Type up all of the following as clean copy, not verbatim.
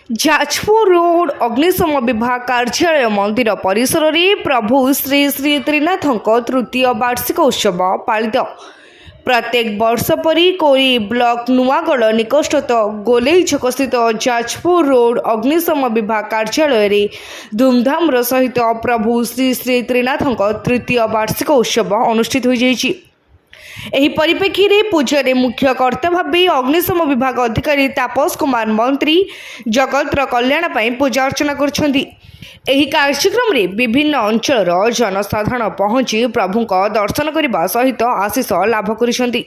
Jajpur road अग्निशम विभाग कार्यालय मंदिर परिसर में प्रभु श्री श्री त्रिनाथों तृतीय वार्षिक उत्सव पालित। प्रत्येक वर्ष परी कोरी ब्लॉक नुआगढ़ निकटस्थ गोलेई छक स्थित जाजपुर रोड अग्निशम विभाग कार्यालय में धूमधाम सहित प्रभु श्री श्री त्रिनाथों तृतीय वार्षिक उत्सव अनुष्ठित हो जाइछि। एही परिप्रेक्षी रे पूजारे मुख्य कर्ता भावे अग्निशम विभाग अधिकारी तापस कुमार मंत्री जगतर कल्याण पाई पूजा अर्चना करछन्ती। एही कार्यक्रम रे विभिन्न अंचल जनसाधारण पहुंची प्रभु दर्शन करने सहित आशीष लाभ करिसन्ती।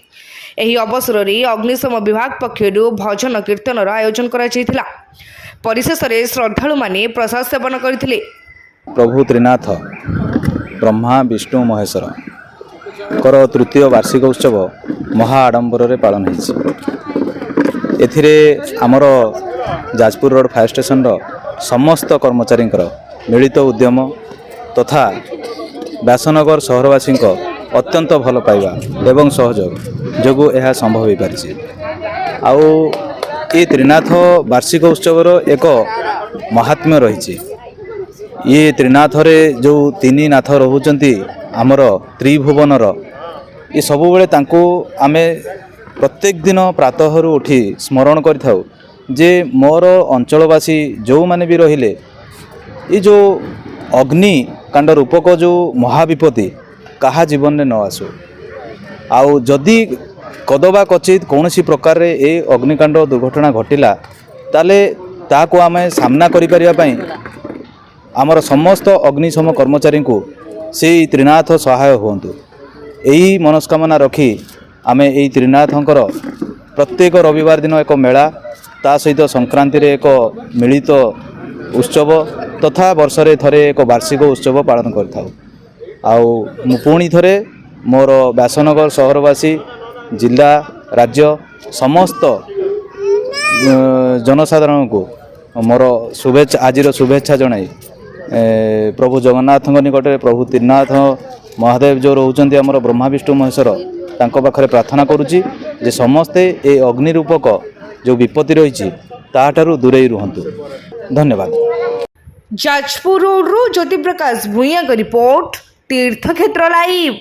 एही अवसर रे अग्निशम विभाग पक्षरु भजन कीर्तन आयोजन करा जायतिला। परिशेष रे श्रद्धालु माने प्रसाद सेवन करथिले। प्रभु त्रिनाथ ब्रह्मा विष्णु महेश्वर कर तृतीय वार्षिक उत्सव महा आडंबर पालन होथिरे आमर जाजपुर रोड फायर स्टेशन समस्त कर्मचारी मिलित उद्यम तथा व्यासनगर सहरवासी अत्यंत भल पाइबा एवं सहयोग जोगु यह संभव हो पारि। आउ ये त्रिनाथ वार्षिक उत्सवर एक महात्म्य रही। ये त्रिनाथ रे जो तीन नाथ रोचंती आमर त्रिभुवनर ये सब बेले आमे प्रत्येक दिन प्रातः उठी स्मरण करिथाउ जे मोर अंचलवासी जो माने भी रहिले ये जो अग्नि कांड रूपक जो महाविपत्ति कहा जीवन में न आसु। आउ जदि कदबा कचित कौन सी प्रकार रे ए अग्निकांड दुर्घटना घटिला ताले ताको आमे सामना करि परिया पई आमर समस्त अग्निशम कर्मचारी को से त्रिनाथ सहाय होंतु यही मनस्कामना रखी आमे यही त्रिनाथंकर प्रत्येक रविवार दिन एक मेला ता सहित संक्रांति रे एक मिलित उत्सव तथा वर्षरे थरे एक वार्षिक उत्सव पालन करथाउ। आउ मु पुणी थरे मोर व्यासनगर सहरवासी जिला राज्य समस्त जनसाधारण को मोर शुभेच्छा आजिर शुभेच्छा जनाई। प्रभु जगन्नाथ निकट प्रभु त्रिनाथ महादेव जो रोचंती आमर ब्रह्मा विष्णु महेश्वर तांको पाखरे प्रार्थना करुच्ची जे समस्ते ए अग्नि रूपक जो विपत्ति रही ताठारु दूरे रुहंतु। धन्यवाद। जाजपुर रोड ज्योति प्रकाश भूया का रिपोर्ट तीर्थक्षेत्र लाइव।